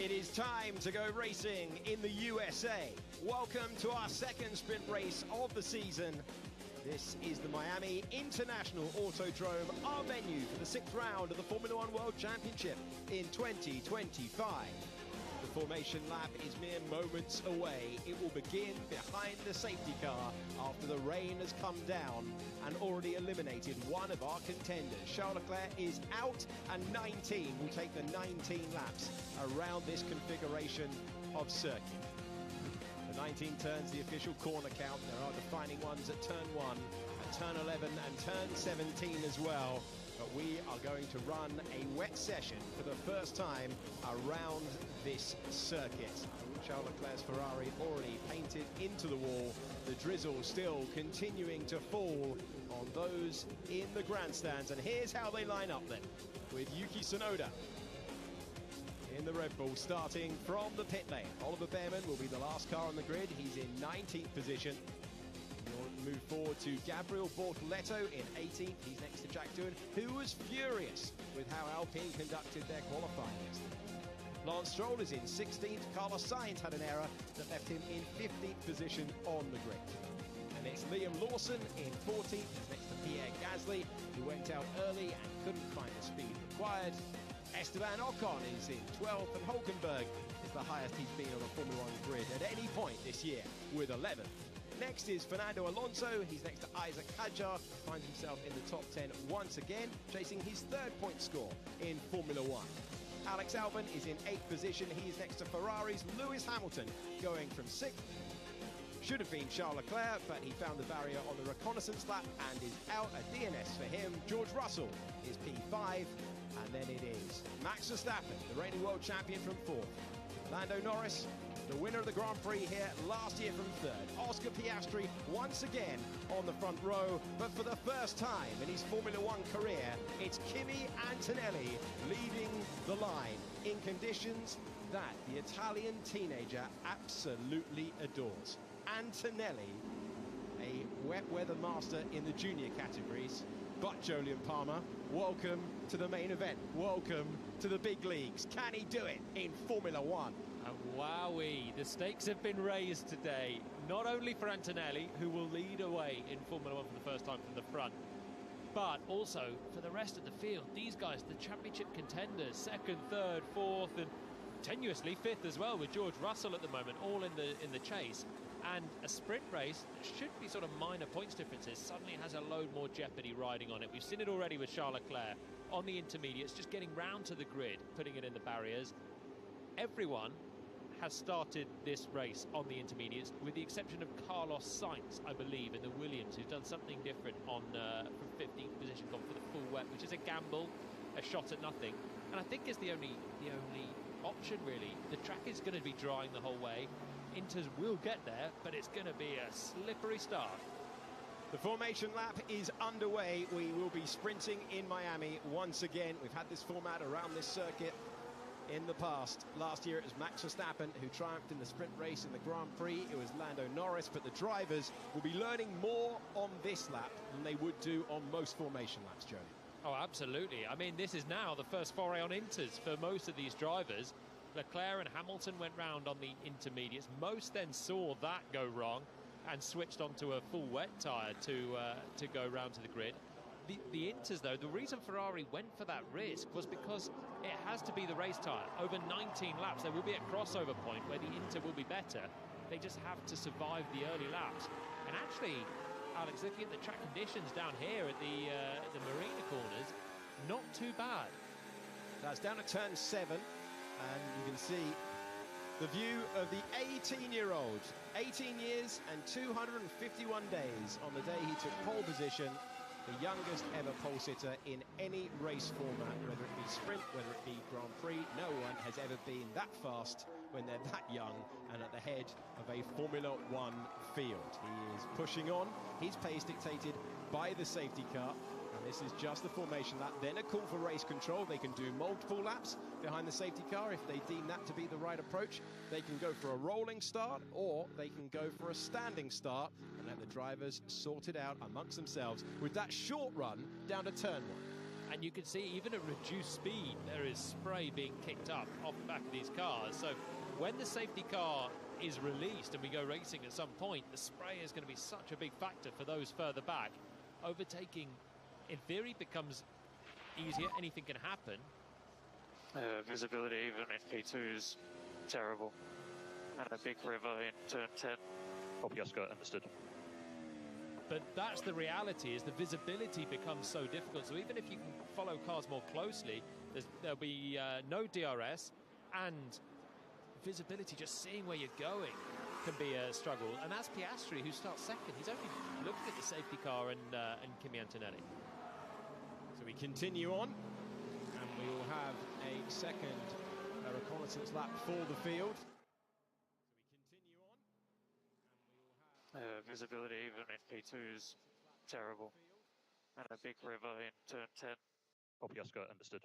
It is time to go racing in the USA. Welcome to our second sprint race of the season. This is the Miami International Autodrome, our venue for the 6th round of the Formula One World Championship in 2025. The formation lap is mere moments away. It will begin behind the safety car after the rain has come down and already eliminated one of our contenders. Charles Leclerc is out, and 19 will take the 19 laps around this configuration of circuit. The 19 turns, the official corner count. There are defining ones at turn 1, at turn 11 and turn 17 as well. But we are going to run a wet session for the first time around this circuit. Charles Leclerc's Ferrari already painted into the wall. The drizzle still continuing to fall on those in the grandstands. And here's how they line up then, with Yuki Tsunoda in the Red Bull, starting from the pit lane. Oliver Behrman will be the last car on the grid. He's in 19th position. We'll move forward to Gabriel Bortoleto in 18th. He's next to Jack Doohan, who was furious with how Alpine conducted their qualifying yesterday. Lance Stroll is in 16th. Carlos Sainz had an error that left him in 15th position on the grid. And it's Liam Lawson in 14th. He's next to Pierre Gasly, who went out early and couldn't find the speed required. Esteban Ocon is in 12th, and Hulkenberg is the highest he's been on the Formula One grid at any point this year, with 11th. Next is Fernando Alonso. He's next to Isaac Hadjar, finds himself in the top 10 once again, chasing his 3rd point score in Formula One. Alex Albon is in 8th position. He's next to Ferrari's Lewis Hamilton, going from 6th. Should have been Charles Leclerc, but he found the barrier on the reconnaissance lap and is out. A DNS for him. George Russell is P5. And then it is Max Verstappen, the reigning world champion, from 4th. Lando Norris, the winner of the Grand Prix here last year, from 3rd. Oscar Piastri once again on the front row, but for the first time in his Formula One career, it's Kimi Antonelli leading the line in conditions that the Italian teenager absolutely adores. Antonelli, a wet weather master in the junior categories. But Jolyon Palmer, welcome to the main event. Welcome to the big leagues. Can he do it in Formula One? And wowee, the stakes have been raised today, not only for Antonelli, who will lead away in Formula One for the first time from the front, but also for the rest of the field. These guys, the championship contenders, 2nd, 3rd, 4th, and tenuously 5th as well, with George Russell at the moment, all in the chase. And a sprint race that should be sort of minor points differences suddenly has a load more jeopardy riding on it. We've seen it already with Charles Leclerc on the intermediates, just getting round to the grid, putting it in the barriers. Everyone has started this race on the intermediates, with the exception of Carlos Sainz, I believe, in the Williams, who's done something different on from 15th position, gone for the full wet, which is a gamble, a shot at nothing. And I think it's the only option, really. The track is going to be drying the whole way. Inters will get there, but it's going to be a slippery start. The formation lap is underway. We will be sprinting in Miami once again. We've had this format around this circuit in the past. Last year it was Max Verstappen who triumphed in the sprint race in the Grand Prix. It was Lando Norris, but the drivers will be learning more on this lap than they would do on most formation laps, Joe. Oh, absolutely. I mean, this is now the first foray on Inters for most of these drivers. Leclerc and Hamilton went round on the intermediates. Most then saw that go wrong and switched onto a full wet tyre to go round to the grid. The Inters, though, the reason Ferrari went for that risk was because it has to be the race tyre. Over 19 laps, there will be a crossover point where the Inter will be better. They just have to survive the early laps. And actually, Alex, looking at the track conditions down here at the Marina corners, not too bad. That's down at turn 7. And you can see the view of the 18-year-old, 18 years and 251 days on the day he took pole position, the youngest ever pole sitter in any race format, whether it be sprint, whether it be Grand Prix. No one has ever been that fast when they're that young and at the head of a Formula One field. He is pushing on. His pace dictated by the safety car. And this is just the formation lap, then a call for race control. They can do multiple laps behind the safety car if they deem that to be the right approach. They can go for a rolling start, or they can go for a standing start and let the drivers sort it out amongst themselves with that short run down to turn 1. And you can see even at reduced speed, there is spray being kicked up off the back of these cars. So when the safety car is released and we go racing at some point, the spray is going to be such a big factor for those further back. Overtaking, in theory, becomes easier. Anything can happen. Visibility even in P2 is terrible. And a big river in turn 10. Copy, Oscar, understood. But that's the reality, is the visibility becomes so difficult. So even if you can follow cars more closely, there'll be no DRS, and visibility, just seeing where you're going, can be a struggle. And that's Piastri, who starts second. He's only looking at the safety car and Kimi Antonelli. So we continue on, and we will have a second reconnaissance lap for the field. Visibility even in P2 is terrible. And a big river in turn 10. Copy, Oscar, understood.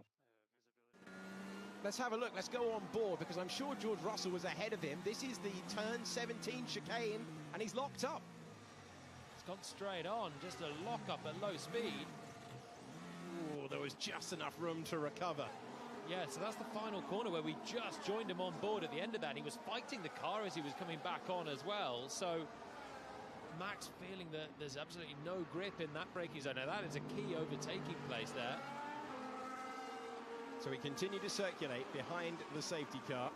Let's have a look. Let's go on board, because I'm sure George Russell was ahead of him. This is the turn 17 chicane, and he's locked up. It's gone straight on, just a lock up at low speed. Oh, there was just enough room to recover. Yeah, so that's the final corner where we just joined him on board at the end of that. He was fighting the car as he was coming back on as well. So Max feeling that there's absolutely no grip in that braking zone. Now that is a key overtaking place there. So we continue to circulate behind the safety car.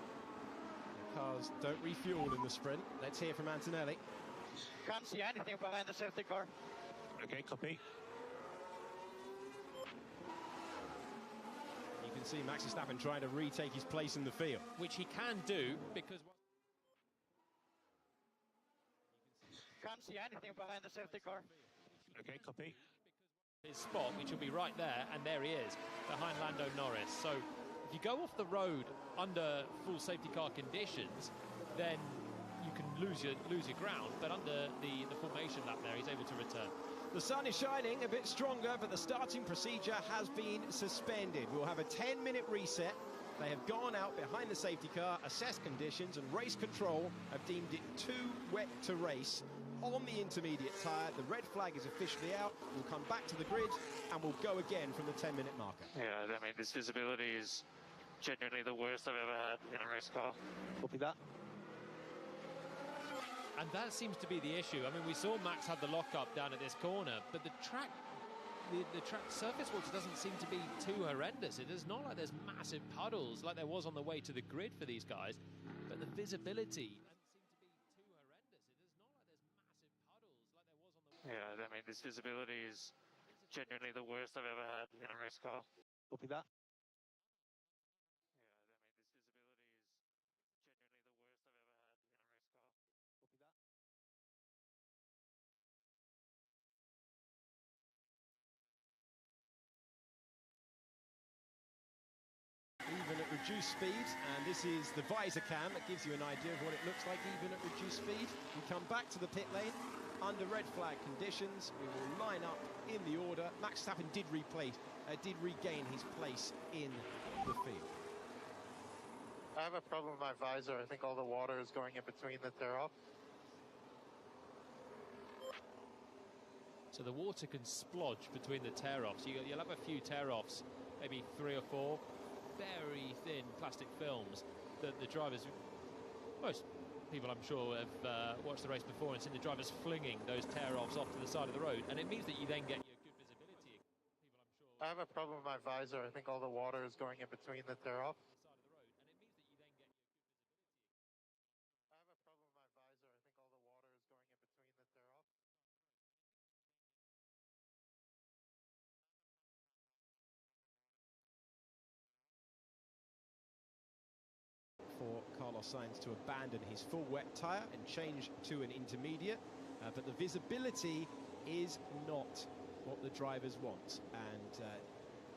The cars don't refuel in the sprint. Let's hear from Antonelli. Can't see anything behind the safety car. Okay, copy. You can see Max Verstappen trying to retake his place in the field. Which he can do, because Can't see anything behind the safety car. Okay, copy. his spot, which will be right there, and there he is, behind Lando Norris. So if you go off the road under full safety car conditions, then you can lose your ground, but under the formation lap there, he's able to return. The sun is shining a bit stronger, but the starting procedure has been suspended. We'll have a 10-minute reset. They have gone out behind the safety car, assessed conditions, and race control have deemed it too wet to race on the intermediate tyre. The red flag is officially out. We'll come back to the grid and we'll go again from the 10-minute marker. Yeah, I mean, this visibility is genuinely the worst I've ever had in a race car. Copy that. And that seems to be the issue. I mean, we saw Max had the lock-up down at this corner, but the track surface water doesn't seem to be too horrendous. It is not like there's massive puddles like there was on the way to the grid for these guys, but the visibility doesn't seem to be too horrendous. It is not like there's massive puddles like there was on the way. Yeah, I mean, this visibility is genuinely the worst I've ever had in a race car. Copy that. Even at reduced speed, and this is the visor cam that gives you an idea of what it looks like even at reduced speed. We come back to the pit lane under red flag conditions. We will line up in the order. Max Verstappen did regain his place in the field. I have a problem with my visor. I think all the water is going in between the tear-off. So the water can splodge between the tear-offs. You'll have a few tear-offs, maybe 3 or 4. Very thin plastic films that the drivers, most people I'm sure have watched the race before and seen the drivers flinging those tear-offs off to the side of the road, and it means that you then get your good visibility. I have a problem with my visor. I think all the water is going in between the tear-off. For Carlos Sainz to abandon his full wet tyre and change to an intermediate, but the visibility is not what the drivers want, and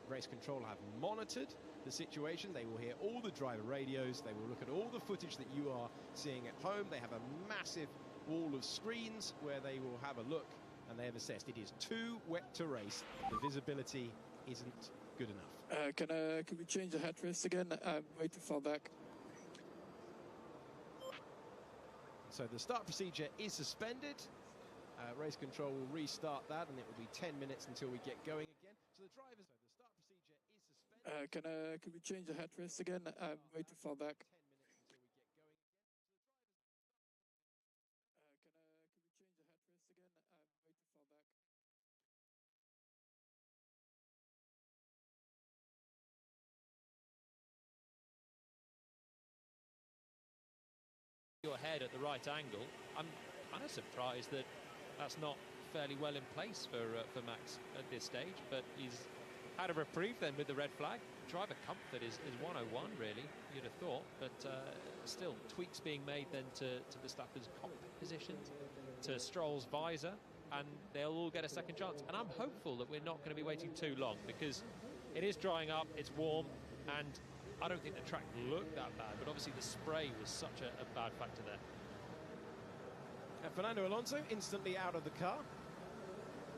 race control have monitored the situation. They will hear all the driver radios, they will look at all the footage that you are seeing at home. They have a massive wall of screens where they will have a look, and they have assessed it is too wet to race. The visibility isn't good enough. Can we change the headrest again? I'm way too far back. So the start procedure is suspended. Race control will restart that, and it will be 10 minutes until we get going again. So the drivers, the start procedure. Can we change the headrest again? I'm way too far back. Your head at the right angle. I'm kind of surprised that that's not fairly well in place for Max at this stage, but he's had a reprieve then with the red flag. Driver comfort is 101 really, you'd have thought, but still tweaks being made then to Verstappen's cockpit positions, to Stroll's visor, and they'll all get a second chance. And I'm hopeful that we're not going to be waiting too long, because it is drying up, it's warm, and I don't think the track looked that bad, but obviously the spray was such a bad factor there. And Fernando Alonso instantly out of the car.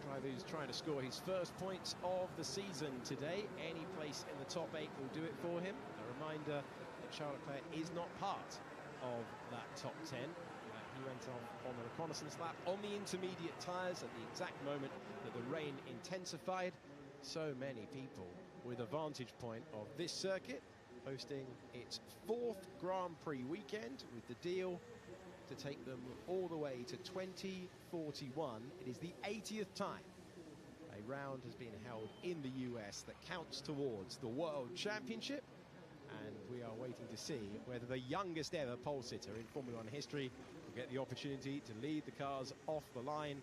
Driver who's trying to score his first points of the season today. Any place in the top 8 will do it for him. A reminder that Charles Leclerc is not part of that top 10. He went off on the reconnaissance lap on the intermediate tyres at the exact moment that the rain intensified. So many people with a vantage point of this circuit, hosting its 4th Grand Prix weekend, with the deal to take them all the way to 2041. It is the 80th time a round has been held in the US that counts towards the World Championship, and we are waiting to see whether the youngest ever pole sitter in Formula One history will get the opportunity to lead the cars off the line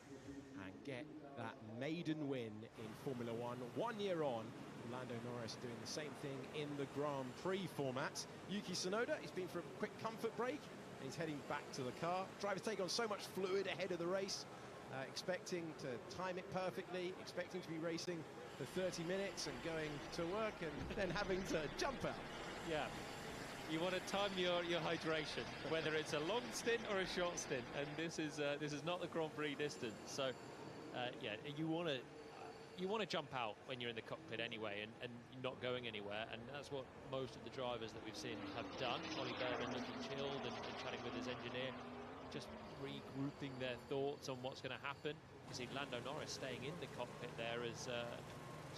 and get that maiden win in Formula One. 1 year on, Lando Norris doing the same thing in the Grand Prix format. Yuki Tsunoda, he's been for a quick comfort break, and he's heading back to the car. Drivers take on so much fluid ahead of the race, expecting to time it perfectly, expecting to be racing for 30 minutes and going to work and then having to jump out. Yeah, you want to time your hydration, whether it's a long stint or a short stint, and this is not the Grand Prix distance. So yeah, you want to jump out when you're in the cockpit anyway, and you're not going anywhere, and that's what most of the drivers that we've seen have done. Ollie Berman looking chilled and chatting with his engineer, just regrouping their thoughts on what's going to happen. You see Lando Norris staying in the cockpit there as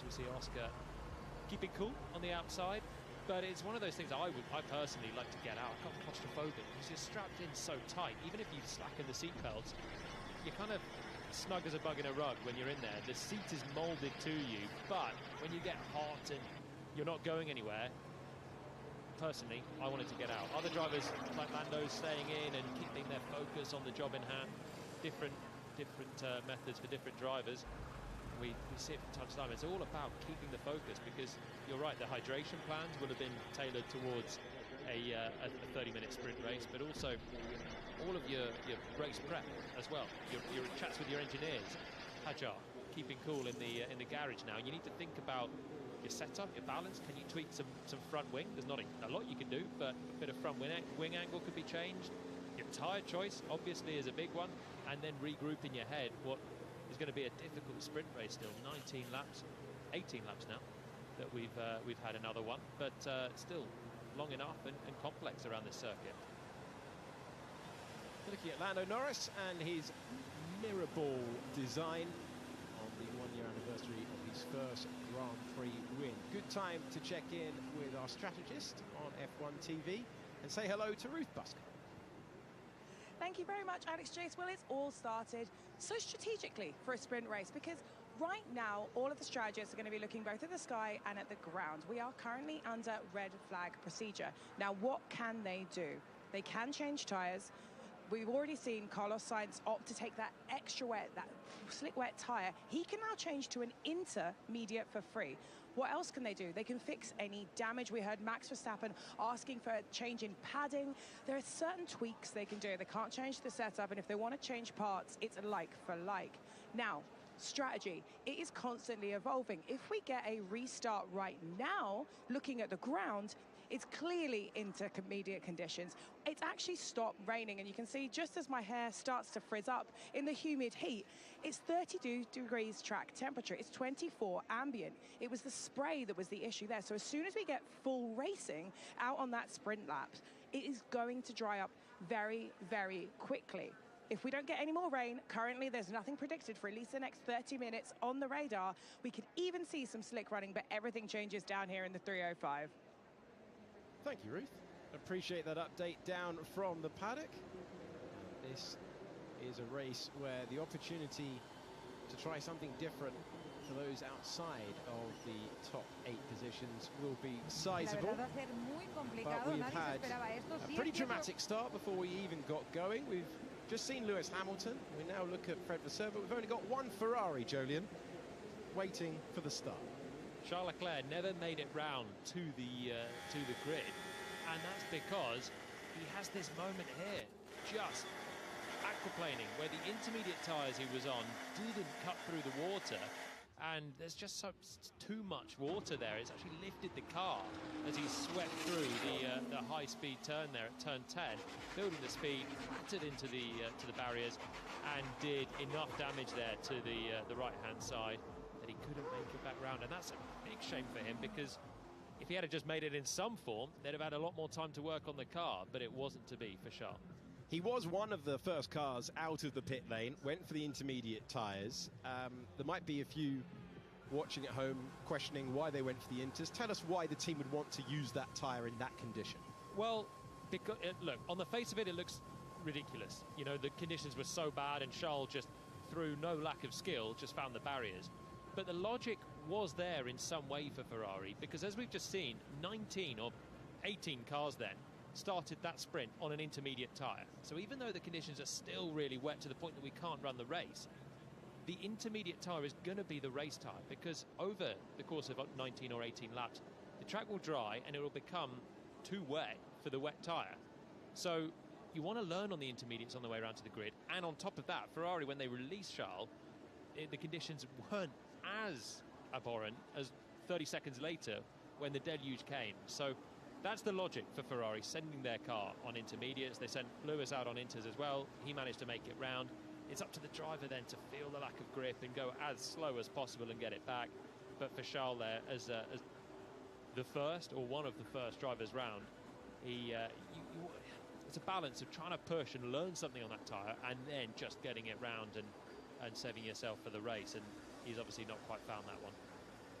we see Oscar keeping cool on the outside. But it's one of those things I personally like to get out. I'm claustrophobic because you're strapped in so tight. Even if you slacken the seatbelts, you're kind of snug as a bug in a rug when you're in there. The seat is molded to you, but when you get hot and you're not going anywhere, personally, I wanted to get out. Other drivers like Lando staying in and keeping their focus on the job in hand. Different methods for different drivers. We see it from time to time. It's all about keeping the focus, because you're right, the hydration plans will have been tailored towards a 30-minute sprint race, but also all of your race prep as well. Your chats with your engineers. Hajar keeping cool in the garage now. You need to think about your setup, your balance. Can you tweak some front wing? There's not a lot you can do, but a bit of front wing angle could be changed. Your tyre choice obviously is a big one, and then regroup in your head what is going to be a difficult sprint race still. 18 laps now that we've had another one, but still long enough and complex around this circuit. Looking at Lando Norris and his mirror ball design on the 1-year anniversary of his first Grand Prix win. Good time to check in with our strategist on F1 TV and say hello to Ruth Busker. Thank you very much, Alex Chase. Well, it's all started so strategically for a sprint race, because right now all of the strategists are going to be looking both at the sky and at the ground. We are currently under red flag procedure. Now, what can they do? They can change tyres. We've already seen Carlos Sainz opt to take that extra wet, that slick wet tyre. He can now change to an intermediate for free. What else can they do? They can fix any damage. We heard Max Verstappen asking for a change in padding. There are certain tweaks they can do. They can't change the setup, and if they want to change parts, it's like for like. Now, strategy, it is constantly evolving. If we get a restart right now, looking at the ground, it's clearly intermediate conditions. It's actually stopped raining, and you can see just as my hair starts to frizz up in the humid heat, it's 32 degrees track temperature. It's 24 ambient. It was the spray that was the issue there. So as soon as we get full racing out on that sprint lap, it is going to dry up very, very quickly. if we don't get any more rain, currently there's nothing predicted for at least the next 30 minutes on the radar. We could even see some slick running, but everything changes down here in the 305. Thank you, Ruth. Appreciate that update down from the paddock. This is a race where the opportunity to try something different for those outside of the top 8 positions will be sizable. But we've had a pretty dramatic start before we even got going. We've just seen Lewis Hamilton. We now look at Fred Vasseur, but we've only got one Ferrari, Jolien, waiting for the start. Charles Leclerc never made it round to the grid, and that's because he has this moment here, just aquaplaning, where the intermediate tyres he was on didn't cut through the water, and there's just too much water there. It's actually lifted the car as he swept through the high-speed turn there at turn 10, building the speed, flattered into the barriers, and did enough damage there to the right-hand side that he couldn't make it back round. And that's a big shame for him, because if he had just made it in some form, they'd have had a lot more time to work on the car, but it wasn't to be for Charles. He was one of the first cars out of the pit lane, went for the intermediate tyres. There might be a few watching at home questioning why they went for the inters. Tell us why the team would want to use that tyre in that condition. Well, because look, on the face of it, it looks ridiculous. You know, the conditions were so bad, and Charles just, through no lack of skill, just found the barriers. But the logic was there in some way for Ferrari, because as we've just seen, 19 or 18 cars then started that sprint on an intermediate tyre. So even though the conditions are still really wet to the point that we can't run the race, the intermediate tyre is going to be the race tyre, because over the course of 19 or 18 laps, the track will dry and it will become too wet for the wet tyre. So you want to learn on the intermediates on the way around to the grid. And on top of that, Ferrari, when they released Charles, the conditions weren't as abhorrent as 30 seconds later when the deluge came. So that's the logic for Ferrari, sending their car on intermediates. They sent Lewis out on inters as well. He managed to make it round. It's up to the driver then to feel the lack of grip and go as slow as possible and get it back. But for Charles there, as the first or one of the first drivers round, it's a balance of trying to push and learn something on that tyre and then just getting it round and saving yourself for the race. And he's obviously not quite found that one.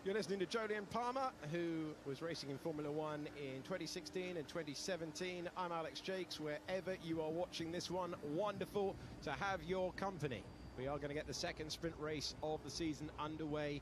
You're listening to Jolien Palmer, who was racing in Formula 1 in 2016 and 2017. I'm Alex Jakes. Wherever you are watching this one, wonderful to have your company. We are going to get the second sprint race of the season underway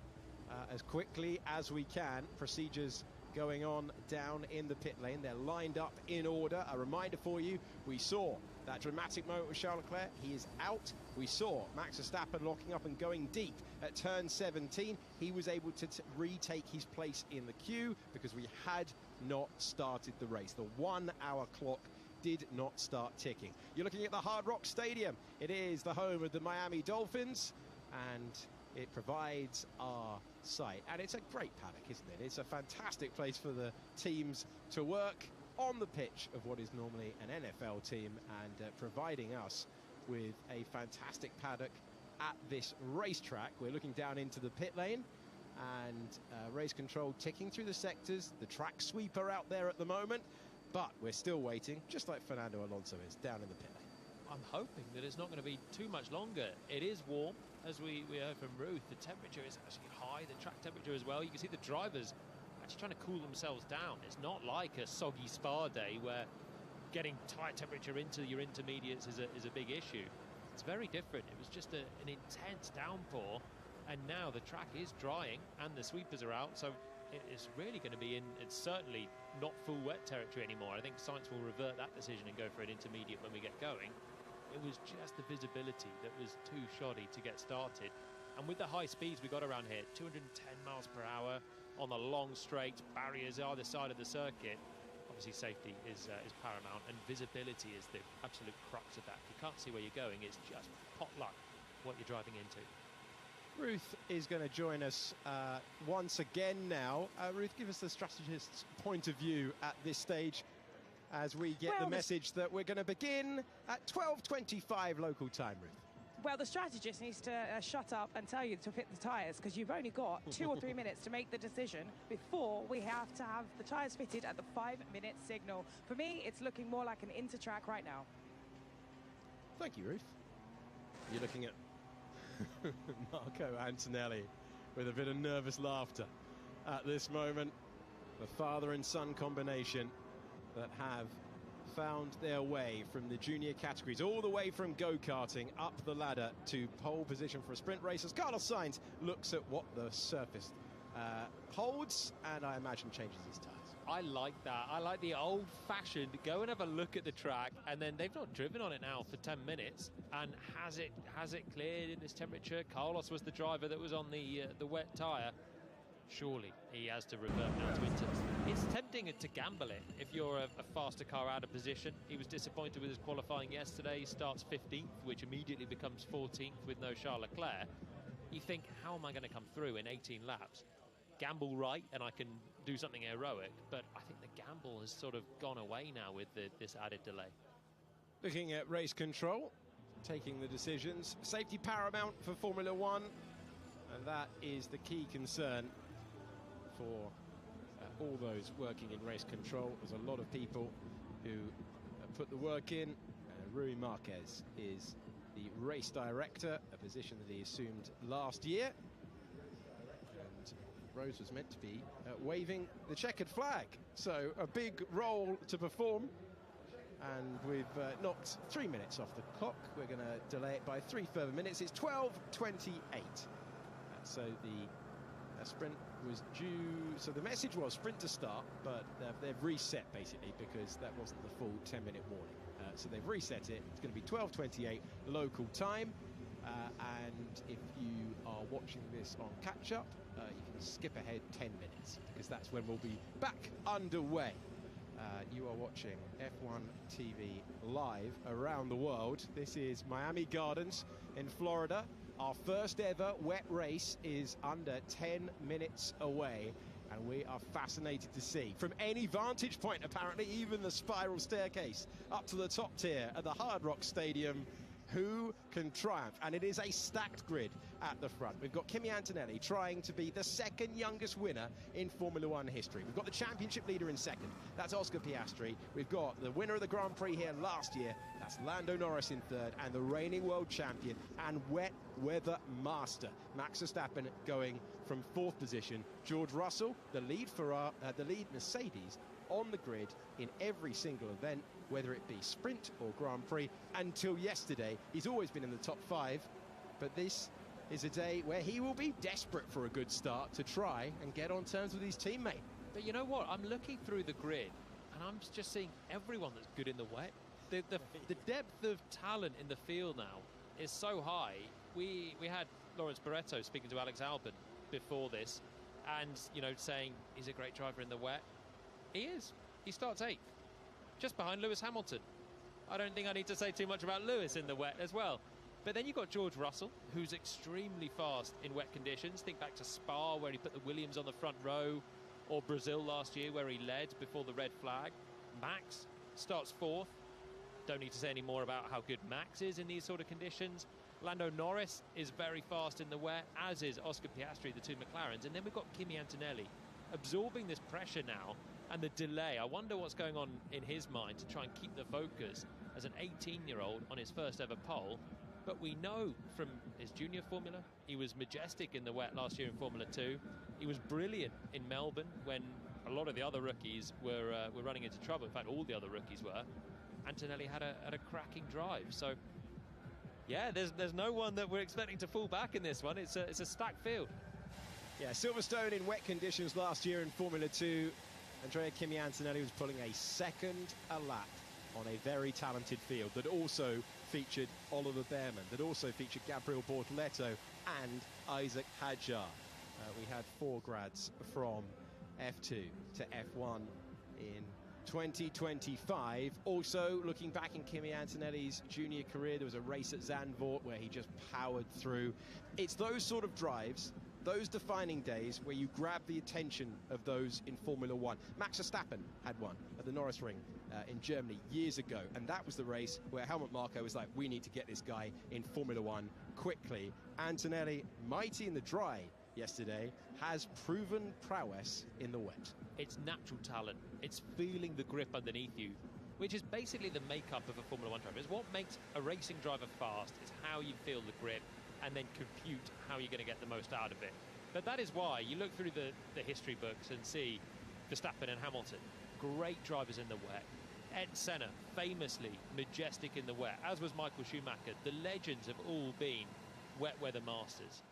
as quickly as we can. Procedures going on down in the pit lane. They're lined up in order. A reminder for you, we saw that dramatic moment with Charles Leclerc. He is out. We saw Max Verstappen locking up and going deep at turn 17. He was able to retake his place in the queue because we had not started the race. The 1 hour clock did not start ticking. You're looking at the Hard Rock Stadium. It is the home of the Miami Dolphins, and it provides our site. And it's a great paddock, isn't it? It's a fantastic place for the teams to work on the pitch of what is normally an NFL team, and providing us with a fantastic paddock at this racetrack. We're looking down into the pit lane, and race control ticking through the sectors. The track sweeper out there at the moment, but we're still waiting, just like Fernando Alonso is down in the pit lane. I'm hoping that it's not going to be too much longer. It is warm, as we heard from Ruth. The temperature is actually high, the track temperature as well. You can see the drivers actually trying to cool themselves down. It's not like a soggy Spa day where getting tyre temperature into your intermediates is a big issue. It's very different. It was just an intense downpour, and now the track is drying and the sweepers are out, so it is really going to be it's certainly not full wet territory anymore. I think science will revert that decision and go for an intermediate when we get going. It was just the visibility that was too shoddy to get started. And with the high speeds we got around here, 210 miles per hour on the long straight, barriers either side of the circuit, obviously safety is paramount, and visibility is the absolute crux of that. If you can't see where you're going, it's just pot luck what you're driving into. Ruth is going to join us once again now. Ruth, give us the strategist's point of view at this stage as we get the message that we're going to begin at 12:25 local time, Ruth. Well, the strategist needs to shut up and tell you to fit the tyres, because you've only got 2 or 3 minutes to make the decision before we have to have the tyres fitted at the 5-minute signal. For me, it's looking more like an inter-track right now. Thank you, Ruth. You're looking at Marco Antonelli with a bit of nervous laughter at this moment. The father and son combination that have found their way from the junior categories, all the way from go-karting up the ladder to pole position for a sprint race, as Carlos Sainz looks at what the surface holds, and I imagine changes his tyres. I like that. I like the old-fashioned go and have a look at the track, and then they've not driven on it now for 10 minutes. And has it cleared in this temperature? Carlos was the driver that was on the wet tyre. Surely he has to revert now to inters. It's tempting to gamble it if you're a faster car out of position. He was disappointed with his qualifying yesterday. He starts 15th, which immediately becomes 14th with no Charles Leclerc. You think, how am I going to come through in 18 laps? Gamble right, and I can do something heroic, but I think the gamble has sort of gone away now with this added delay. Looking at race control, taking the decisions. Safety paramount for Formula One, and that is the key concern for all those working in race control. There's a lot of people who put the work in. Rui Marquez is the race director, a position that he assumed last year. And Rose was meant to be waving the checkered flag. So a big role to perform. And we've knocked 3 minutes off the clock. We're going to delay it by 3 further minutes. It's 12:28. So the sprint was due, so the message was sprint to start, but they've reset basically because that wasn't the full 10-minute warning. So they've reset it. It's going to be 12:28 local time. And if you are watching this on catch-up, you can skip ahead 10 minutes because that's when we'll be back underway. You are watching F1 TV live around the world. This is Miami Gardens in Florida. Our first ever wet race is under 10 minutes away, and we are fascinated to see from any vantage point, apparently even the spiral staircase up to the top tier at the Hard Rock Stadium, who can triumph. And it is a stacked grid at the front. We've got Kimi Antonelli trying to be the second youngest winner in Formula One history. We've got the championship leader in second. That's Oscar Piastri. We've got the winner of the Grand Prix here last year. That's Lando Norris in third. And the reigning world champion and wet weather master, Max Verstappen, going from fourth position. George Russell, the lead Mercedes, on the grid in every single event, whether it be sprint or Grand Prix. Until yesterday, he's always been in the top 5, but this is a day where he will be desperate for a good start to try and get on terms with his teammate. But you know what? I'm looking through the grid, and I'm just seeing everyone that's good in the wet. The depth of talent in the field now is so high. We had Lawrence Barretto speaking to Alex Albon before this, and saying he's a great driver in the wet. He is. He starts 8th, just behind Lewis Hamilton. I don't think I need to say too much about Lewis in the wet as well. But then you've got George Russell, who's extremely fast in wet conditions. Think back to Spa, where he put the Williams on the front row, or Brazil last year, where he led before the red flag. Max starts 4th. Don't need to say any more about how good Max is in these sort of conditions. Lando Norris is very fast in the wet, as is Oscar Piastri, the two McLarens. And then we've got Kimi Antonelli absorbing this pressure now and the delay. I wonder what's going on in his mind to try and keep the focus as an 18-year-old on his first ever pole. But we know from his junior formula, he was majestic in the wet last year in Formula 2. He was brilliant in Melbourne when a lot of the other rookies were running into trouble. In fact, all the other rookies were. Antonelli had a cracking drive. So, yeah, there's no one that we're expecting to fall back in this one. It's a stacked field. Yeah, Silverstone in wet conditions last year in Formula 2. Andrea Kimi Antonelli was pulling a second a lap on a very talented field that also featured Oliver Behrman, that also featured Gabriel Bortoleto and Isaac Hadjar. We had 4 grads from F2 to F1 in 2025. Also, looking back in Kimi Antonelli's junior career, there was a race at Zandvoort where he just powered through. It's those sort of drives, those defining days, where you grab the attention of those in Formula One. Max Verstappen had one at the Norris Ring in Germany years ago, and that was the race where Helmut Marko was like, we need to get this guy in Formula One quickly. Antonelli, mighty in the dry yesterday, has proven prowess in the wet. It's natural talent. It's feeling the grip underneath you. which is basically the makeup of a Formula 1 driver. It's what makes a racing driver fast. It's how you feel the grip and then compute how you're going to get the most out of it. But that is why you look through the history books and see Verstappen and Hamilton, great drivers in the wet. Ed Senna, famously majestic in the wet, as was Michael Schumacher. The legends have all been wet weather masters.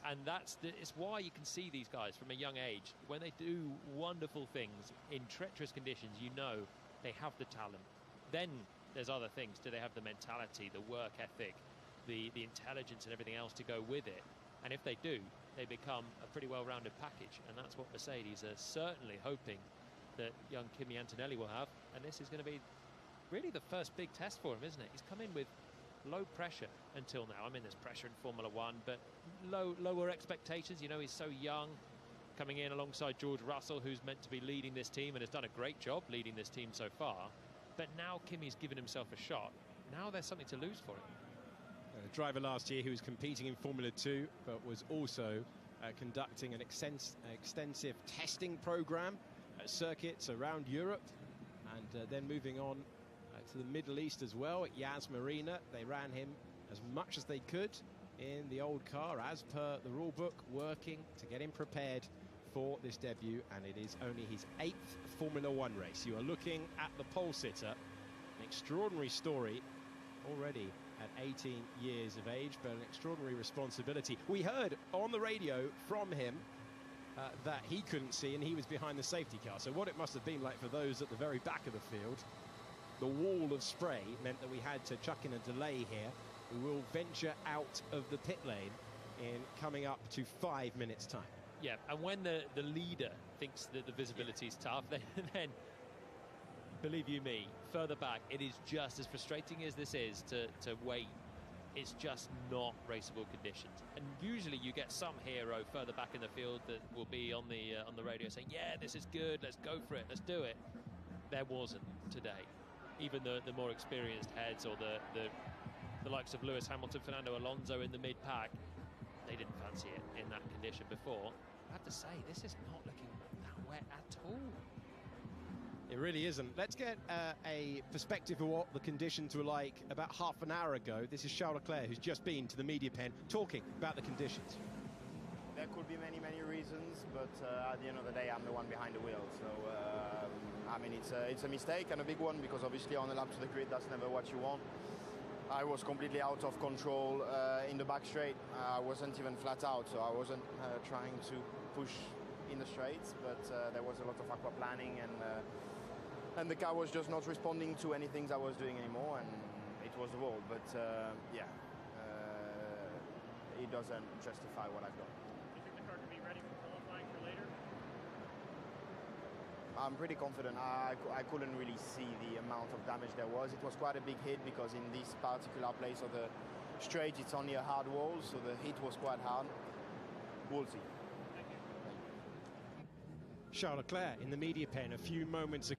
And it's why you can see these guys from a young age. When they do wonderful things in treacherous conditions, you know they have the talent. Then there's other things. Do they have the mentality, the work ethic, the intelligence and everything else to go with it? And if they do, they become a pretty well-rounded package. And that's what Mercedes are certainly hoping that young Kimi Antonelli will have. And this is going to be really the first big test for him, isn't it? He's come in with low pressure until now. I mean, there's pressure in Formula One, but lower expectations. You know, he's so young, coming in alongside George Russell, who's meant to be leading this team and has done a great job leading this team so far. But now Kimi's given himself a shot. Now there's something to lose for him. A driver last year who was competing in Formula 2, but was also conducting an extensive testing program at circuits around Europe, and then moving on to the Middle East as well at Yas Marina. They ran him as much as they could in the old car, as per the rule book, working to get him prepared for this debut, and it is only his 8th Formula 1 race. You are looking at the pole sitter, an extraordinary story already at 18 years of age, but an extraordinary responsibility. We heard on the radio from him that he couldn't see, and he was behind the safety car. So what it must have been like for those at the very back of the field. The wall of spray meant that we had to chuck in a delay here. We will venture out of the pit lane in coming up to 5 minutes time. Yeah, and when the leader thinks that the visibility is tough, then believe you me, further back, it is just as frustrating as this is to wait. It's just not raceable conditions. And usually you get some hero further back in the field that will be on the radio saying, yeah, this is good, let's go for it, let's do it. There wasn't today. Even the more experienced heads, or the likes of Lewis Hamilton, Fernando Alonso in the mid-pack, they didn't fancy it in that condition before. I have to say, this is not looking that wet at all. It really isn't. Let's get a perspective of what the conditions were like about half an hour ago. This is Charles Leclerc, who's just been to the media pen, talking about the conditions. There could be many reasons, but at the end of the day, I'm the one behind the wheel. So, I mean, it's a mistake, and a big one, because obviously on the lap to the grid, that's never what you want. I was completely out of control in the back straight. I wasn't even flat out, so I wasn't trying to push in the straights, but there was a lot of aquaplaning, and the car was just not responding to anything I was doing anymore, and it was the wall. But yeah, it doesn't justify what I've done. Do you think the car can be ready for qualifying for later? I'm pretty confident. I couldn't really see the amount of damage there was. It was quite a big hit, because in this particular place of the straight, it's only a hard wall, so the hit was quite hard. We'll see. Charles Leclerc in the media pen a few moments ago.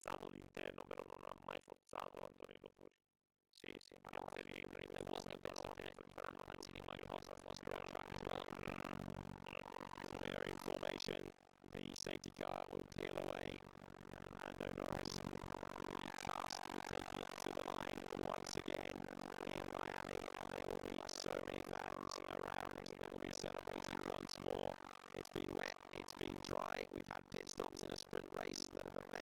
forzato l'interno, però non ha mai forzato Antonello Fucci. Sì, abbiamo finito in there wasn't a bit of it, but Anthony might have lost the right track as well. Clear in formation, the safety car will peel away, and Norris fast will take it to the line once again in Miami. There will be so many fans around, there will be celebrating once more. It's been wet, it's been dry, we've had pit stops in a sprint race that have affected